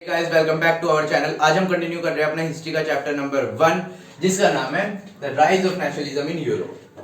Guys welcome back to our channel. आज हम continue कर रहे हैं अपना हिस्ट्री का चैप्टर नंबर 1 जिसका नाम है the rise of nationalism in Europe.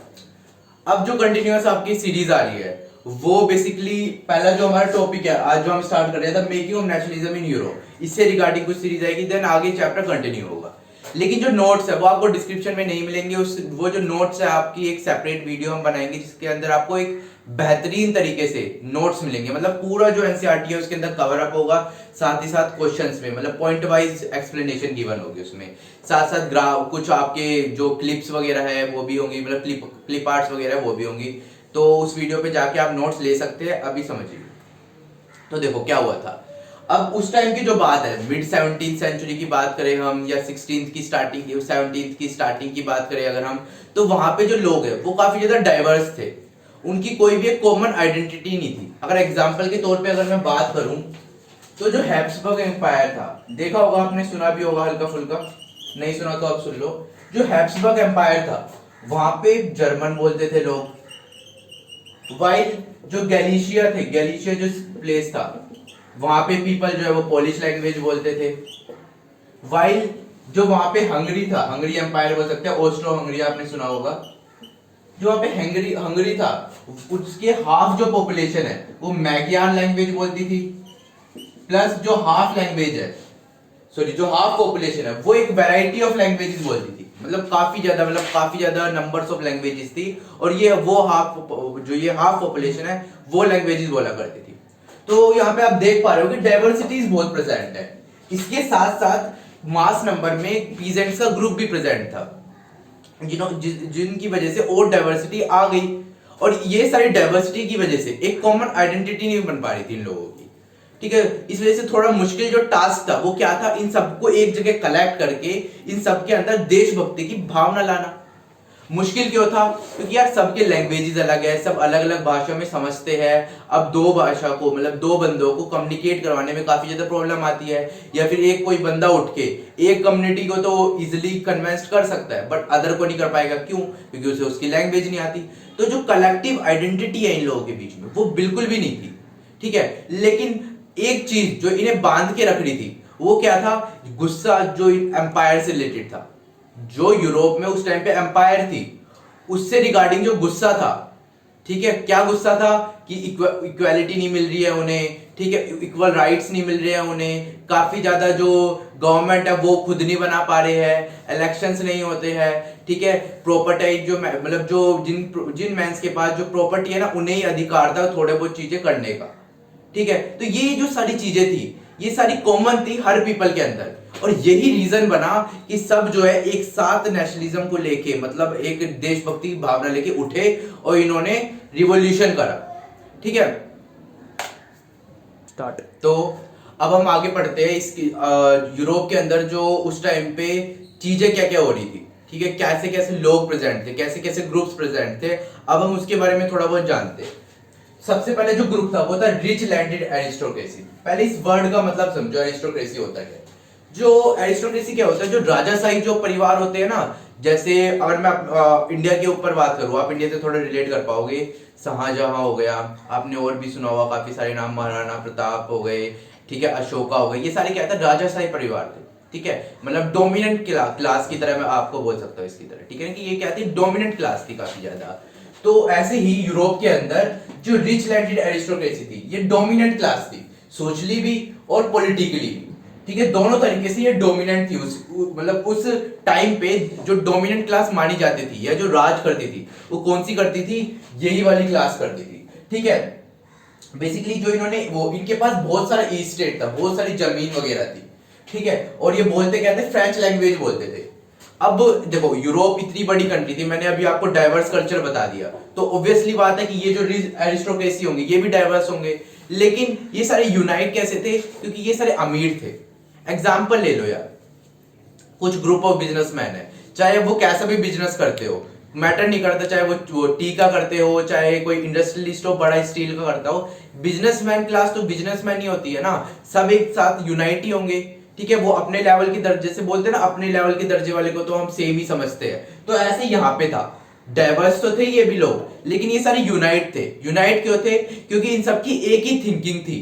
अब जो कंटिन्यूअस आपकी सीरीज आ रही है वो बेसिकली पहला जो हमारा टॉपिक है आज जो हम स्टार्ट कर रहे हैं the making of nationalism in Europe, इससे रिगार्डिंग कुछ सीरीज आएगी, देन आगे चैप्टर कंटिन्यू होगा। लेकिन जो नोट्स है वो आपको डिस्क्रिप्शन में नहीं मिलेंगे। उस वो जो नोट्स है आपकी एक सेपरेट वीडियो हम बनाएंगे जिसके अंदर आपको एक बेहतरीन तरीके से नोट्स मिलेंगे। मतलब पूरा जो एनसीईआरटी है उसके अंदर कवर अप होगा, साथ ही साथ क्वेश्चंस में मतलब पॉइंट वाइज एक्सप्लेनेशन गिवन होगी उसमें, साथ साथ ग्राफ कुछ आपके जो क्लिप्स वगैरह है वो भी होंगी, मतलब क्लिप आर्ट्स वगैरह वो भी होंगी। तो उस वीडियो पे जाके आप नोट्स ले सकते हैं। अभी समझिए तो देखो क्या हुआ था। अब उस टाइम की जो बात है मिड 17th सेंचुरी की बात करें हम या 16th की स्टार्टिंग 17th की स्टार्टिंग की बात करें अगर हम, तो वहां पे जो लोग हैं वो काफी ज्यादा डाइवर्स थे। उनकी कोई भी एक कॉमन आइडेंटिटी नहीं थी। अगर एग्जांपल के तौर पे अगर मैं बात करूं तो जो हैब्सबर्ग एम्पायर था, देखा होगा आपने, सुना भी होगा हल्का फुल्का, नहीं सुना तो आप सुन लो। जो हैब्सबर्ग एम्पायर था वहां पे जर्मन बोलते थे लोग, वाइल जो गैलिशिया थे, गैलिशिया जो प्लेस था वहां पे पीपल जो है वो पोलिश लैंग्वेज बोलते थे। वाइल जो वहां पे हंगरी था, हंगरी एम्पायर बोल सकते हैं, ऑस्ट्रो हंगरी आपने सुना होगा, जो वहां पे हंगरी हंगरी था उसके हाफ जो पॉपुलेशन है वो मैगियान लैंग्वेज बोलती थी, प्लस जो हाफ लैंग्वेज है सॉरी जो हाफ पॉपुलेशन है वो एक वैरायटी ऑफ लैंग्वेजेस बोलती थी। मतलब काफी ज्यादा नंबर्स ऑफ लैंग्वेजेस थी, और ये हाफ पॉपुलेशन है वो लैंग्वेजेस बोला करती थी। तो यहाँ पे आप देख पा रहे हो कि डाइवर्सिटीज बहुत प्रेजेंट है। इसके साथ साथ मास नंबर में पीजेंट्स का ग्रुप भी प्रेजेंट था जिनकी वजह से और डाइवर्सिटी आ गई। और ये सारी डाइवर्सिटी की वजह से एक कॉमन आइडेंटिटी नहीं बन पा रही थी इन लोगों की, ठीक है। इस वजह से थोड़ा मुश्किल जो टास्क था वो क्या था, इन सबको एक जगह कलेक्ट करके इन सबके अंदर देशभक्ति की भावना लाना। मुश्किल क्यों था? क्योंकि यार सबके लैंग्वेजेस अलग है, सब अलग अलग भाषा में समझते हैं। अब दो भाषा को मतलब दो बंदों को कम्युनिकेट करवाने में काफी ज्यादा प्रॉब्लम आती है। या फिर एक कोई बंदा उठ के एक कम्युनिटी को तो इजिली कन्विंस कर सकता है बट अदर को नहीं कर पाएगा। क्यों? क्योंकि उसे उसकी लैंग्वेज नहीं आती। तो जो कलेक्टिव आइडेंटिटी है इन लोगों के बीच में वो बिल्कुल भी नहीं थी, ठीक है। लेकिन एक चीज जो इन्हें बांध के रख रही थी वो क्या था? गुस्सा जो एम्पायर से रिलेटेड था। जो यूरोप में उस टाइम पे एम्पायर थी उससे रिगार्डिंग जो गुस्सा था, ठीक है। क्या गुस्सा था? कि इक्वालिटी नहीं मिल रही है उन्हें, ठीक है, इक्वल राइट्स नहीं मिल रहे हैं उन्हें, काफी ज्यादा जो गवर्नमेंट है वो खुद नहीं बना पा रहे हैं, इलेक्शंस नहीं होते हैं, ठीक है। प्रॉपर्टी जो मतलब जो जिन मैंस के पास जो प्रॉपर्टी है ना उन्हें ही अधिकार था थोड़े बहुत चीजें करने का, ठीक है। तो ये जो सारी चीजें थी ये सारी कॉमन थी हर पीपल के अंदर, और यही रीजन बना कि सब जो है एक साथ नेशनलिज्म को लेके मतलब एक देशभक्ति की भावना लेके उठे और इन्होंने रिवॉल्यूशन करा, ठीक है। स्टार्ट। तो अब हम आगे पढ़ते हैं इसकी यूरोप के अंदर जो उस टाइम पे चीजें क्या क्या हो रही थी, ठीक है, कैसे कैसे लोग प्रेजेंट थे, कैसे कैसे ग्रुप्स प्रेजेंट थे। अब हम उसके बारे में थोड़ा बहुत जानते हैं। सबसे पहले जो ग्रुप था वो था रिच लैंडेड एरिस्टोक्रेसी। पहले इस वर्ड का मतलब समझो, एरिस्टोक्रेसी होता है। जो एरिस्टोक्रेसी क्या होता है? जो राजाशाही जो परिवार होते हैं ना, जैसे अगर मैं इंडिया के ऊपर बात करूं, आप इंडिया से थोड़ा रिलेट कर पाओगे। शाहजहां हो गया, आपने और भी सुना होगा काफी सारे नाम, महाराणा प्रताप हो गए, ठीक है, अशोका हो गए, ये सारे क्या था? राजाशाही परिवार थे, ठीक है। मतलब डोमिनेंट क्लास की तरह मैं आपको बोल सकता हूँ इसकी तरह, ठीक है, कि ये क्या थी? डोमिनेंट क्लास थी काफी ज्यादा। तो ऐसे ही यूरोप के अंदर जो रिच लैंडेड एरिस्टोक्रेसी थी ये डोमिनेंट क्लास थी, सोशली भी और पॉलिटिकली भी, ठीक है। दोनों तरीके से ये डोमिनेंट थी। मतलब उस टाइम पे जो डोमिनेंट क्लास मानी जाती थी या जो राज करती थी वो कौन सी करती थी? यही वाली क्लास करती थी, ठीक है। बेसिकली जो इन्होंने वो इनके पास बहुत सारा एस्टेट था, बहुत सारी जमीन वगैरह थी, ठीक है। और ये बोलते क्या थे? फ्रेंच लैंग्वेज बोलते थे। अब देखो यूरोप इतनी बड़ी कंट्री थी, मैंने अभी आपको डाइवर्स कल्चर बता दिया, तो ऑब्वियसली बात है कि ये जो एरिस्टोक्रेसी होंगे ये भी डाइवर्स होंगे। लेकिन ये सारे यूनाइट कैसे थे? क्योंकि ये सारे अमीर थे। एग्जाम्पल ले लो यार, कुछ ग्रुप ऑफ बिजनेसमैन है, चाहे वो कैसा भी बिजनेस करते हो, मैटर नहीं करता, चाहे वो टी का करते हो, चाहे कोई इंडस्ट्रियलिस्ट हो, बड़ा स्टील का करता हो, बिजनेसमैन क्लास तो बिजनेसमैन ही होती है ना, सब एक साथ यूनाइट ही होंगे, ठीक है। वो अपने लेवल के दर्जे से बोलते हैं ना, अपने लेवल के दर्जे वाले को तो हम सेम ही समझते हैं। तो ऐसे यहाँ पे था, डाइवर्स तो थे ये भी लोग, लेकिन ये सारे यूनाइट थे। यूनाइट क्यों थे? क्योंकि इन सबकी एक ही थिंकिंग थी,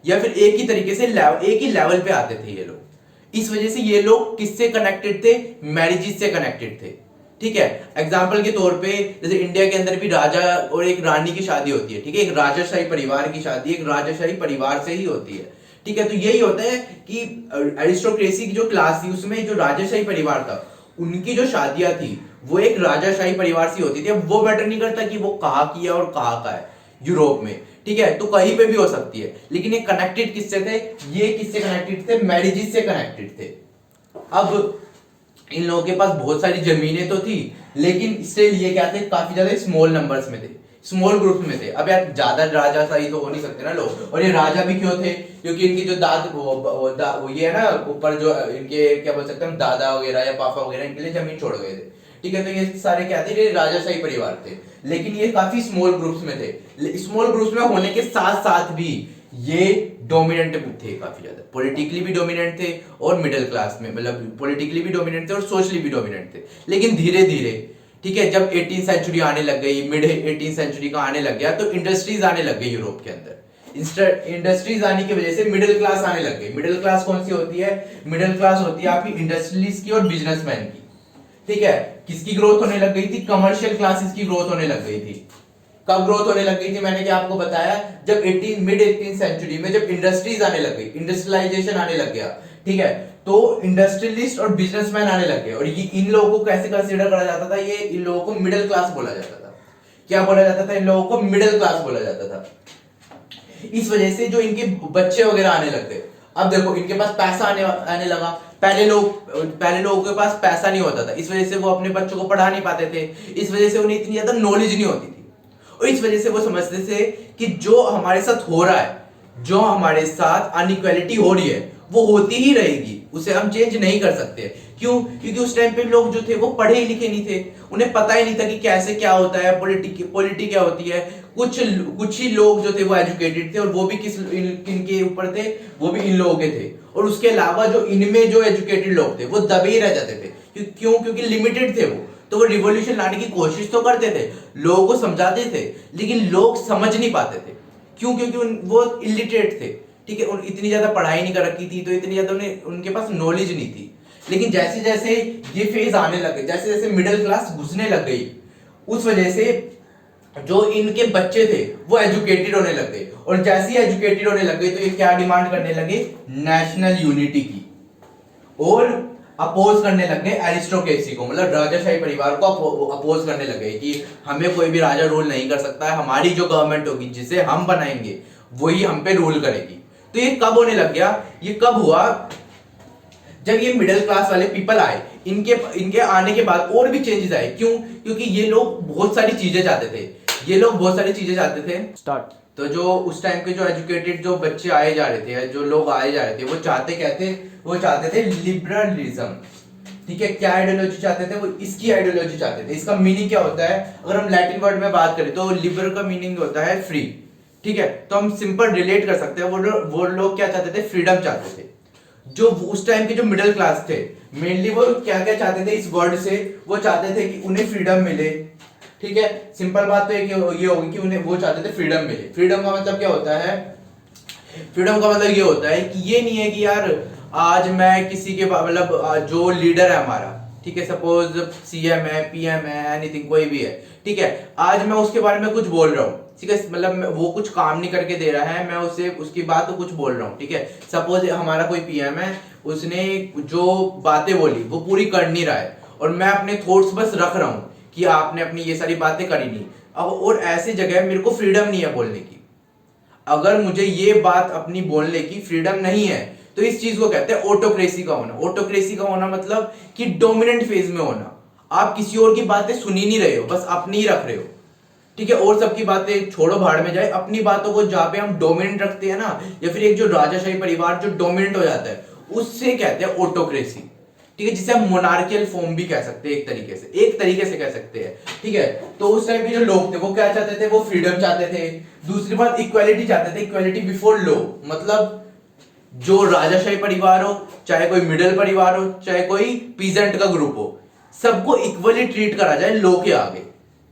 या फिर एक ही तरीके से एक ही लेवल पे आते थे ये लोग। इस वजह से ये लोग किससे कनेक्टेड थे? मैरिजेस से कनेक्टेड थे। ठीक है, एग्जाम्पल के तौर पे जैसे इंडिया के अंदर भी राजा और एक रानी की शादी होती है, ठीक है, एक राजाशाही परिवार की शादी एक राजाशाही परिवार से ही होती है। ठीक है, तो यही होता है कि एरिस्टोक्रेसी की जो क्लास थी उसमें जो राजाशाही परिवार था उनकी जो शादियां थी वो एक राजाशाही परिवार से होती थी। अब वो मैटर नहीं करता कि वो कहाँ की है और कहाँ का है, यूरोप में, ठीक है, तो कहीं पे भी हो सकती है, लेकिन ये कनेक्टेड किससे थे? ये किससे कनेक्टेड थे? मैरिजेस से कनेक्टेड थे। अब इन लोगों के पास बहुत सारी जमीनें तो थी, लेकिन स्टिल ये क्या थे? काफी ज्यादा स्मॉल नंबर्स में थे, स्मॉल ग्रुप में थे। अब यार ज्यादा राजा सही तो हो नहीं सकते ना लोग। और ये राजा भी क्यों थे? क्योंकि इनकी जो वो ये है ना ऊपर जो इनके क्या बोल सकते हैं दादा वगैरह या पापा वगैरह इनके लिए जमीन छोड़ गए थे। ठीक है, तो ये सारे क्या थे? ये राजाशाही परिवार थे, लेकिन ये काफी स्मॉल ग्रुप्स में थे। स्मॉल ग्रुप्स में होने के साथ साथ भी ये डोमिनेंट थे, काफी ज्यादा पॉलिटिकली भी डोमिनेंट थे और मिडिल क्लास में, मतलब पॉलिटिकली भी डोमिनेंट थे और सोशली भी डोमिनेंट थे। लेकिन धीरे धीरे, ठीक है, जब 18th सेंचुरी आने लग गई, मिड 18th सेंचुरी का आने लग गया, तो इंडस्ट्रीज आने लग गई यूरोप के अंदर। इंडस्ट्रीज आने की वजह से मिडिल क्लास आने लग गई। मिडिल क्लास कौन सी होती है? मिडिल क्लास होती है आपकी इंडस्ट्रीज की और बिजनेसमैन की। ठीक है, किसकी ग्रोथ होने लग गई थी? कमर्शियल क्लासेस की ग्रोथ होने लग गई थी। कब ग्रोथ होने लग गई थी? मैंने क्या आपको बताया, जब मिड 18th सेंचुरी में जब इंडस्ट्रीज आने लग गई, इंडस्ट्रियलाइजेशन आने लग गया, ठीक है, तो इंडस्ट्रियलिस्ट और बिजनेसमैन आने लग गए। और ये इन लोगों को कैसे कंसीडर करा जाता था? ये इन लोगों को मिडिल क्लास बोला जाता था। क्या बोला जाता था? इन लोगों को मिडिल क्लास बोला जाता था। इस वजह से जो इनके बच्चे वगैरह आने लग गए, अब देखो इनके पास पैसा आने लगा। पहले लोगों के पास पैसा नहीं होता था, इस वजह से वो अपने बच्चों को पढ़ा नहीं पाते थे, इस वजह से उन्हें इतनी ज्यादा नॉलेज नहीं होती थी। और इस वजह से वो समझते थे कि जो हमारे साथ हो रहा है, जो हमारे साथ अनइक्वालिटी हो रही है, वो होती ही रहेगी, उसे हम चेंज नहीं कर सकते। क्यों? क्योंकि उस टाइम पे लोग जो थे वो पढ़े लिखे नहीं थे, उन्हें पता ही नहीं था कि कैसे क्या होता है, पॉलिटी क्या होती है। कुछ ही लोग जो थे वो एजुकेटेड थे, और वो भी किनके ऊपर थे? वो भी इन लोगों के थे। और उसके अलावा जो इनमें जो एजुकेटेड लोग थे वो दबे ही रह जाते थे। क्यों? क्योंकि लिमिटेड थे वो। तो वो रिवॉल्यूशन लाने की कोशिश तो करते थे, लोगों को समझाते थे, लेकिन लोग समझ नहीं पाते थे। क्यों? क्योंकि वो इलिटरेट थे, ठीक है, इतनी ज्यादा पढ़ाई नहीं कर रखी थी, तो इतनी ज्यादा उनके पास नॉलेज नहीं थी। लेकिन जैसे जैसे ये फेज आने लगे, जैसे जैसे मिडिल क्लास घुसने लग गई, उस वजह से जो इनके बच्चे थे वो एजुकेटेड होने लग गए। और जैसे ही एजुकेटेड होने लग गए तो ये क्या डिमांड करने लगे? नेशनल यूनिटी की, और अपोज करने लग गए एरिस्टोक्रेसी को, मतलब राजाशाही परिवार को अपोज करने लगे कि हमें कोई भी राजा रूल नहीं कर सकता है, हमारी जो गवर्नमेंट होगी जिसे हम बनाएंगे वही हम पे रूल करेगी। तो ये कब होने लग गया? ये कब हुआ? जब ये मिडिल क्लास वाले पीपल आए, इनके आने के बाद और भी चेंजेस आए। क्यों? क्योंकि ये लोग बहुत सारी चीजें चाहते थे, स्टार्ट। तो जो उस टाइम के जो एजुकेटेड जो बच्चे आए जा रहे थे, जो लोग आए जा रहे थे, वो चाहते थे लिबरलिज्म। ठीक है, क्या आइडियोलॉजी चाहते थे? वो इसकी आइडियोलॉजी चाहते थे। इसका मीनिंग क्या होता है? अगर हम लैटिन वर्ड में बात करें तो लिबर का मीनिंग होता है फ्री। ठीक है, तो हम सिंपल रिलेट कर सकते हैं, वो लोग क्या चाहते थे? फ्रीडम चाहते थे। जो उस टाइम के जो मिडिल क्लास थे, मेनली वो क्या क्या चाहते थे? इस वर्ड से वो चाहते थे कि उन्हें फ्रीडम मिले। ठीक है, सिंपल बात तो ये होगी कि उन्हें वो चाहते थे फ्रीडम मिले। फ्रीडम का मतलब क्या होता है? फ्रीडम का मतलब ये होता है कि ये नहीं है कि यार आज मैं किसी के मतलब जो लीडर है हमारा, ठीक है, सपोज सीएम है, पीएम है, एनीथिंग, कोई भी है, ठीक है, आज मैं उसके बारे में कुछ बोल रहा हूँ, ठीक है, मतलब वो कुछ काम नहीं करके दे रहा है, मैं उसे उसकी बात तो कुछ बोल रहा हूँ, ठीक है, सपोज हमारा कोई पीएम है, उसने जो बातें बोली वो पूरी कर नहीं रहा है, और मैं अपने थॉट्स बस रख रहा हूँ कि आपने अपनी ये सारी बातें करी नहीं। अब और ऐसी जगह मेरे को फ्रीडम नहीं है बोलने की। अगर मुझे ये बात अपनी बोलने की फ्रीडम नहीं है तो इस चीज को कहते हैं ऑटोक्रेसी का होना। ऑटोक्रेसी का होना मतलब कि डोमिनेंट फेज में होना। आप किसी और की बातें सुन ही नहीं रहे हो, बस अपनी ही रख रहे हो, ठीक है, और सबकी बातें छोड़ो, भाड़ में जाए। अपनी बातों को जहां पे हम डोमिनेंट रखते हैं ना, या फिर एक जो राजाशाही परिवार जो डोमिनेंट हो जाता है, उससे कहते हैं ऑटोक्रेसी। ठीक है, जिसे हम मोनार्कियल फॉर्म भी कह सकते हैं, एक तरीके से कह सकते हैं। ठीक है, तो उस टाइम के जो लोग थे वो क्या चाहते थे? वो फ्रीडम चाहते थे। दूसरी बात इक्वालिटी चाहते थे, इक्वालिटी बिफोर लॉ, मतलब जो राजाशाही परिवार हो, चाहे कोई मिडिल परिवार हो, चाहे कोई पीजेंट का ग्रुप हो, सबको इक्वली ट्रीट करा जाए लॉ के आगे।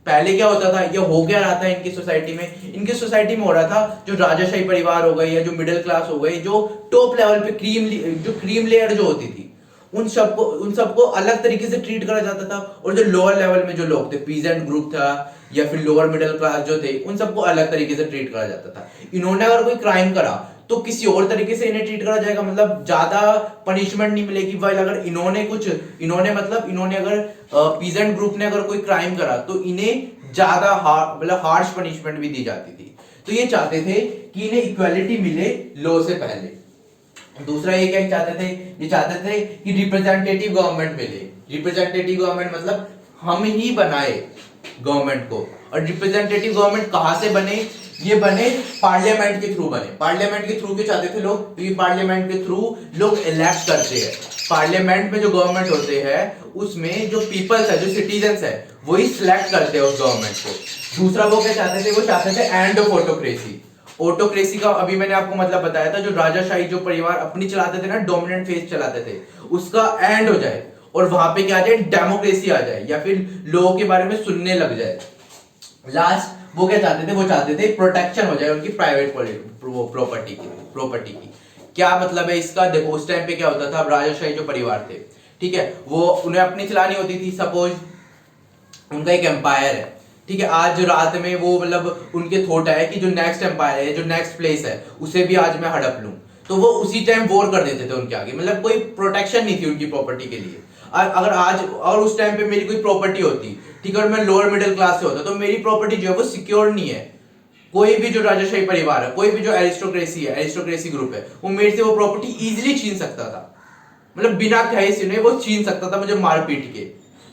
पहले क्या होता था, ये हो क्या रहा था इनकी सोसाइटी में, इनकी सोसाइटी में हो रहा था जो राजाशाही परिवार हो गए या जो मिडिल क्लास हो गए, जो टॉप लेवल पे क्रीम लेयर जो होती थी, उन सबको अलग तरीके से ट्रीट करा जाता था, और जो लोअर लेवल में जो लोग थे, पीजेंट ग्रुप था या फिर लोअर मिडिल क्लास जो थे, उन सबको अलग तरीके से ट्रीट करा जाता था। इन्होंने अगर कोई क्राइम करा तो किसी और तरीके से इन्हें ट्रीट करा जाएगा, मतलब ज्यादा पनिशमेंट नहीं मिलेगी। वाइल अगर इन्होंने अगर पीजेंट ग्रुप ने अगर कोई क्राइम करा तो इन्हें ज्यादा हार्श पनिशमेंट भी दी जाती थी। तो ये चाहते थे कि इन्हें इक्वालिटी मिले लॉ से पहले। दूसरा ये क्या चाहते थे, ये चाहते थे कि रिप्रेजेंटेटिव गवर्नमेंट मिले। रिप्रेजेंटेटिव गवर्नमेंट मतलब हम ही बनाए गवर्नमेंट को, और रिप्रेजेंटेटिव गवर्नमेंट कहां से बने, ये बने पार्लियामेंट के थ्रू बने। पार्लियामेंट के थ्रू क्यों चाहते थे लोग, क्योंकि पार्लियामेंट के थ्रू लोग इलेक्ट करते हैं। पार्लियामेंट में जो गवर्नमेंट होते हैं उसमें जो पीपल्स है, जो सिटीजन्स है, वही सिलेक्ट करते हैं उस गवर्नमेंट को। दूसरा वो क्या चाहते थे, वो चाहते थे एंड ऑफ ऑटोक्रेसी। ऑटोक्रेसी का अभी मैंने आपको मतलब बताया था, जो राजाशाही जो परिवार अपनी चलाते थे ना, डोमिनेंट फेज चलाते थे, उसका एंड हो जाए और वहां पे क्या आ जाए, डेमोक्रेसी आ जाए या फिर लोगों के बारे में सुनने लग जाए। लास्ट वो क्या चाहते थे, वो चाहते थे प्रोटेक्शन हो जाए उनकी प्राइवेट प्रॉपर्टी की। क्या मतलब है इसका, देखो उस टाइम पे क्या होता था, अब राजाशाही जो परिवार थे, ठीक है, वो उन्हें अपनी चलानी होती थी। सपोज उनका एक एम्पायर है, ठीक है, आज रात में वो मतलब उनके थॉट है कि जो नेक्स्ट एम्पायर है, जो नेक्स्ट प्लेस है, उसे भी आज मैं हड़प लूं, तो वो उसी टाइम वॉर कर देते थे उनके आगे। मतलब कोई प्रोटेक्शन नहीं थी उनकी प्रॉपर्टी के लिए। अगर आज और उस टाइम पे मेरी कोई प्रॉपर्टी होती, ठीक है, और मैं लोअर मिडिल क्लास से होता, तो मेरी प्रॉपर्टी जो है वो सिक्योर नहीं है। कोई भी जो राजाशाही परिवार है, कोई भी जो एरिस्टोक्रेसी ग्रुप है, वो मेरे से वो प्रॉपर्टी इजीली छीन सकता था, मतलब बिना कहे सुने वो छीन सकता था मुझे मार पीट के।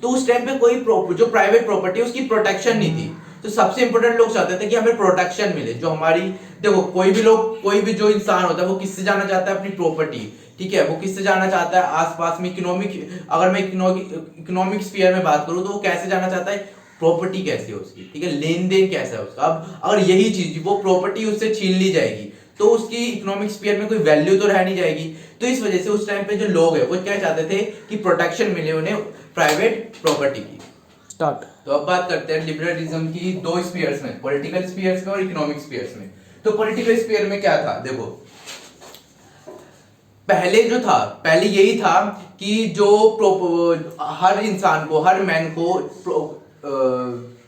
तो उस टाइम पे कोई जो प्राइवेट प्रॉपर्टी उसकी प्रोटेक्शन नहीं थी। तो सबसे इंपॉर्टेंट लोग चाहते थे कि हमें प्रोटेक्शन मिले। जो हमारी, देखो कोई भी जो इंसान होता है वो किससे जाना चाहता है, अपनी प्रॉपर्टी, ठीक है, वो किससे जाना चाहता है, आसपास में अगर मैं इकोनॉमिक स्फीयर में बात करूं तो वो कैसे जाना चाहता है, प्रॉपर्टी कैसी है उसकी, ठीक है, लेन देन कैसा है उसका। अब अगर यही चीज वो प्रॉपर्टी उससे छीन ली जाएगी तो उसकी इकोनॉमिक स्फीयर में कोई वैल्यू तो रह नहीं जाएगी। तो इस वजह से उस टाइम पे जो लोग है वो क्या चाहते थे कि प्रोटेक्शन मिले उन्हें प्राइवेट प्रॉपर्टी की। स्टार्ट। तो अब बात करते हैं लिबरलिज्म की दो स्फीयर्स में, पॉलिटिकल स्फीयर्स में और इकोनॉमिक स्फीयर्स में। तो पॉलिटिकल स्फीयर में क्या था, देखो पहले यही था कि जो हर इंसान को, हर मैन को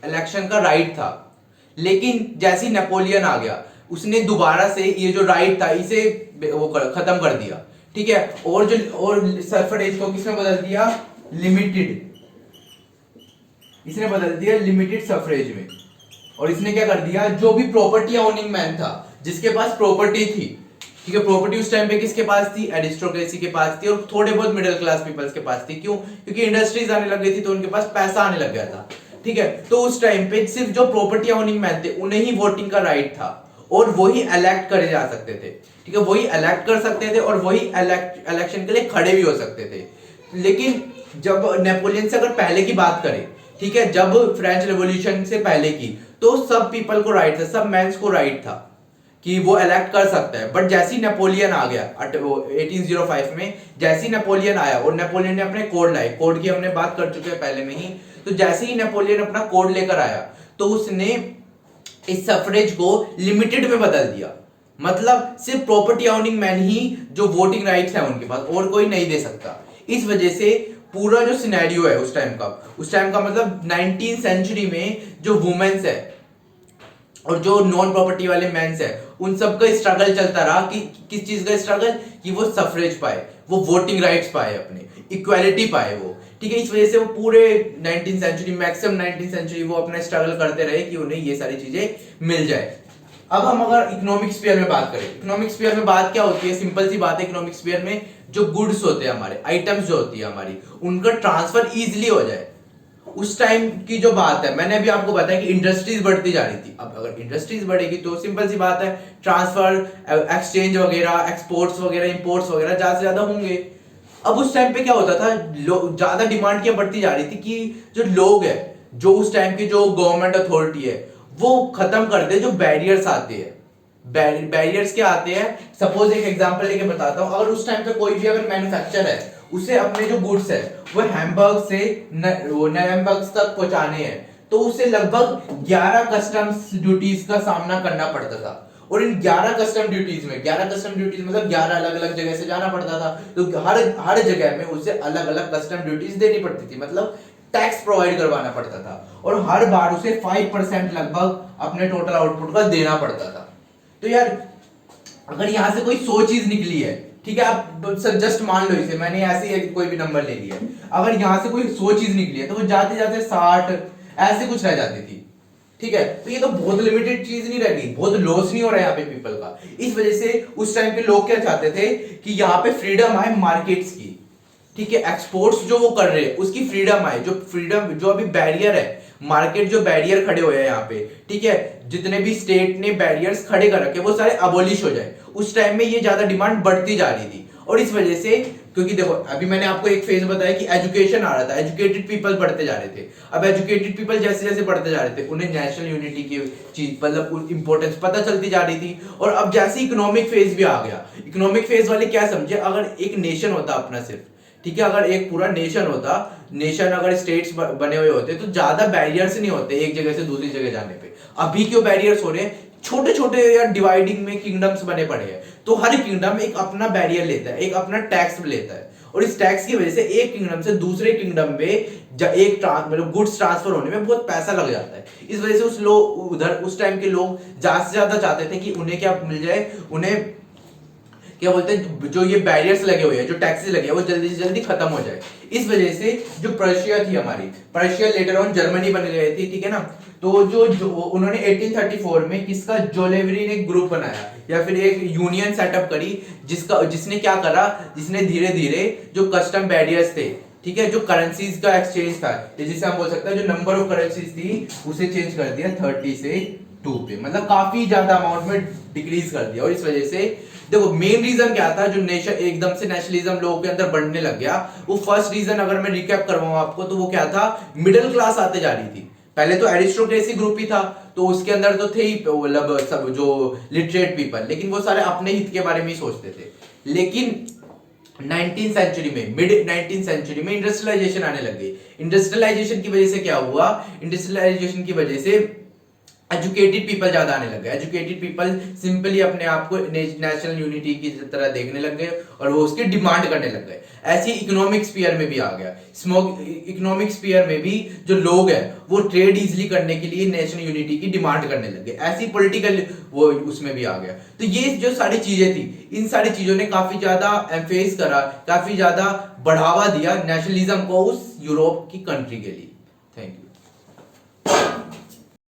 इलेक्शन का राइट था। लेकिन जैसे ही नेपोलियन आ गया उसने दोबारा से ये जो राइट था इसे वो खत्म कर दिया, ठीक है, और सफरेज को किसने बदल दिया, इसने बदल दिया लिमिटेड सफरेज में। और इसने क्या कर दिया, जो भी प्रॉपर्टी ओनिंग मैन था, जिसके पास प्रॉपर्टी थी, ठीक है, प्रॉपर्टी उस टाइम पे किसके पास थी, एरिस्टोक्रेसी के पास थी, और थोड़े बहुत मिडिल क्लास पीपल्स के पास थी। क्यों, क्योंकि इंडस्ट्रीज आने लग गई थी तो उनके पास पैसा आने लग गया था, ठीक है। तो उस टाइम पे सिर्फ जो प्रॉपर्टी ओनिंग मैन थे उन्हें ही वोटिंग का राइट था, और वही इलेक्ट करे जा सकते थे, ठीक है, वही इलेक्ट कर सकते थे और वही इलेक्शन के लिए खड़े भी हो सकते थे। लेकिन जब नेपोलियन से अगर पहले की बात करें, ठीक है, जब फ्रेंच रेवोल्यूशन से पहले की, तो सब पीपल को राइट था, सब मैंस को राइट था कि वो इलेक्ट कर सकता है। बट जैसे ही नेपोलियन आ गया 1805 में, जैसे ही नेपोलियन आया और नेपोलियन ने अपने कोड लाए, कोड की हमने बात कर चुके हैं पहले में ही, तो जैसे ही नेपोलियन अपना कोड लेकर आया तो उसने इस सफरेज को लिमिटेड में बदल दिया। मतलब सिर्फ प्रॉपर्टी ओनिंग मैन ही जो वोटिंग राइट्स है उनके पास, और कोई नहीं दे सकता। इस वजह से पूरा जो सिनेरियो है उस टाइम का मतलब 19th सेंचुरी में जो वुमेन्स है और जो नॉन प्रॉपर्टी वाले मेंस है, उन सब का स्ट्रगल चलता रहा कि किस चीज का स्ट्रगल, कि वो सफरेज पाए, वो वोटिंग राइट्स पाए, अपने इक्वालिटी पाए वो, ठीक है। इस वजह से वो पूरे 19th century, maximum 19th century वो अपना स्ट्रगल करते रहे कि उन्हें ये सारी चीजें मिल जाए। अब हम अगर इकोनॉमिक स्फीयर में बात करें, इकोनॉमिक स्फीयर में बात क्या होती है, सिंपल सी बात है, इकोनॉमिक स्फीयर में जो गुड्स होते हैं हमारे, आइटम्स जो होती है हमारी, उनका ट्रांसफर इजिली हो जाए। उस टाइम की जो बात है, मैंने अभी आपको बताया कि इंडस्ट्रीज बढ़ती जा रही थी। अब अगर इंडस्ट्रीज बढ़ेगी तो सिंपल सी बात है, ट्रांसफर, एक्सचेंज वगैरह, एक्सपोर्ट्स वगैरह, इंपोर्ट्स वगैरह ज्यादा से ज्यादा होंगे। अब उस टाइम पे क्या होता था, ज्यादा डिमांड क्या बढ़ती जा रही थी कि जो लोग है, जो उस टाइम की जो गवर्नमेंट अथॉरिटी है, वो खत्म कर दे जो बैरियर्स आते हैं। बैरियर्स क्या आते हैं, सपोज एक एग्जांपल लेके बताता हूं। अगर उस टाइम पे कोई भी अगर मैन्युफैक्चर है, उसे अपने जो गुड्स है वो हैम्बर्ग से नैम्बर्ग तक पहुंचाने हैं, तो उसे लगभग 11 कस्टम्स ड्यूटीज का सामना करना पड़ता था। और इन 11 कस्टम ड्यूटीज में 11 कस्टम ड्यूटीज मतलब 11 अलग अलग जगह से जाना पड़ता था, तो हर जगह में उसे अलग अलग कस्टम ड्यूटीज देनी पड़ती थी, मतलब टैक्स प्रोवाइड करवाना पड़ता था। और हर बार उसे 5% लगभग अपने टोटल आउटपुट का देना पड़ता था। तो यार अगर यहां से कोई 100 चीज निकली है, ठीक है, आप जस्ट मान लो इसे, मैंने ऐसे ही कोई भी नंबर ले लिया, अगर यहां से कोई 100 चीज निकली है तो वो जाते जाते 60 ऐसे कुछ रह जाती थी, ठीक है। तो ये तो बहुत लिमिटेड चीज नहीं रह गई, बहुत लॉस नहीं हो रहा है यहाँ पे पीपल का। इस वजह से उस टाइम के लोग क्या चाहते थे कि यहाँ पे फ्रीडम आए मार्केट्स की, ठीक है, एक्सपोर्ट्स जो वो कर रहे हैं उसकी फ्रीडम आए, जो फ्रीडम जो अभी बैरियर है, मार्केट जो बैरियर खड़े हुए हैं यहाँ पे, ठीक है, जितने भी स्टेट ने बैरियर्स खड़े कर रखे वो सारे अबोलिश हो जाए। उस टाइम में ये ज्यादा डिमांड बढ़ती जा रही थी, और इस वजह से, क्योंकि देखो अभी मैंने आपको एक फेज बताया कि एजुकेशन आ रहा था, एजुकेटेड पीपल बढ़ते जा रहे थे। अब एजुकेटेड पीपल जैसे जैसे बढ़ते जा रहे थे उन्हें नेशनल यूनिटी की चीज मतलब इंपॉर्टेंस पता चलती जा रही थी। और अब जैसे इकोनॉमिक फेज भी आ गया, इकोनॉमिक फेज वाले क्या समझे, अगर एक नेशन होता अपना सिर्फ, ठीक है, अगर एक पूरा नेशन होता, नेशन अगर स्टेट्स बने हुए होते तो ज्यादा बैरियर्स नहीं होते एक जगह से दूसरी जगह जाने पे। अभी क्यों बैरियर्स हो रहे हैं, छोटे छोटे या डिवाइडिंग में किंगडम्स बने पड़े हैं, तो हर किंगडम एक अपना बैरियर लेता है, एक अपना टैक्स लेता है, और इस टैक्स की वजह से एक किंगडम से दूसरे किंगडम में एक मतलब गुड्स ट्रांसफर होने में बहुत पैसा लग जाता है। इस वजह से उस लोग उधर उस टाइम के लोग ज्यादा से ज्यादा चाहते थे कि उन्हें क्या मिल जाए, उन्हें क्या बोलते हैं, जो ये बैरियर्स लगे हुए हैं, जो टैक्सेस लगे हैं, वो जल्दी से जल्दी खत्म हो जाए। इस वजह से जो पर्शिया थी हमारी, पर्शिया लेटर ऑन जर्मनी बन गई थी, ठीक है ना। तो जो उन्होंने 1834 में किसका, जोलेवरी ने ग्रुप बनाया या फिर एक यूनियन सेटअप करी, जिसने क्या करा, जिसने धीरे धीरे जो कस्टम बैरियर्स थे, ठीक है, जो करेंसीज का एक्सचेंज था, जिसे हम बोल सकते हैं जो नंबर ऑफ करेंसीज थी उसे चेंज कर दिया 30 से 2 पे, मतलब काफी ज्यादा अमाउंट में डिक्रीज कर दिया। और इस वजह से देखो मेन रीजन क्या था, जो नेशन एकदम से नेशनलिज्म लोगों के अंदर बढ़ने लग गया, वो फर्स्ट रीजन अगर मैं रिकैप करवाऊं आपको तो वो क्या था, मिडिल क्लास आते जा रही थी। पहले तो एरिस्टोक्रेसी ग्रुप ही था, तो उसके अंदर तो थे ही मतलब सब जो लिटरेट पीपल, लेकिन वो सारे अपने हित के बारे में ही सोचते थे। लेकिन 19th सेंचुरी में, मिड 19th सेंचुरी में इंडस्ट्रियलाइजेशन आने लग गई। इंडस्ट्रियलाइजेशन की वजह से क्या हुआ, इंडस्ट्रियलाइजेशन की वजह से एजुकेटेड पीपल ज्यादा आने लग गए। एजुकेटेड पीपल सिंपली अपने आप को नेशनल यूनिटी की तरह देखने लग गए और वो उसकी डिमांड करने लग गए। ऐसी इकोनॉमिक स्फीयर में भी आ गया। इकोनॉमिक स्फीयर में भी जो लोग हैं वो ट्रेड इजीली करने के लिए नेशनल यूनिटी की डिमांड करने लग गए। ऐसी पॉलिटिकल वो उसमें भी आ गया। तो ये जो सारी चीजें थी, इन सारी चीजों ने काफी ज्यादा एम्फेस करा, काफी ज्यादा बढ़ावा दिया नेशनलिज्म को उस यूरोप की कंट्री के लिए। Thank you.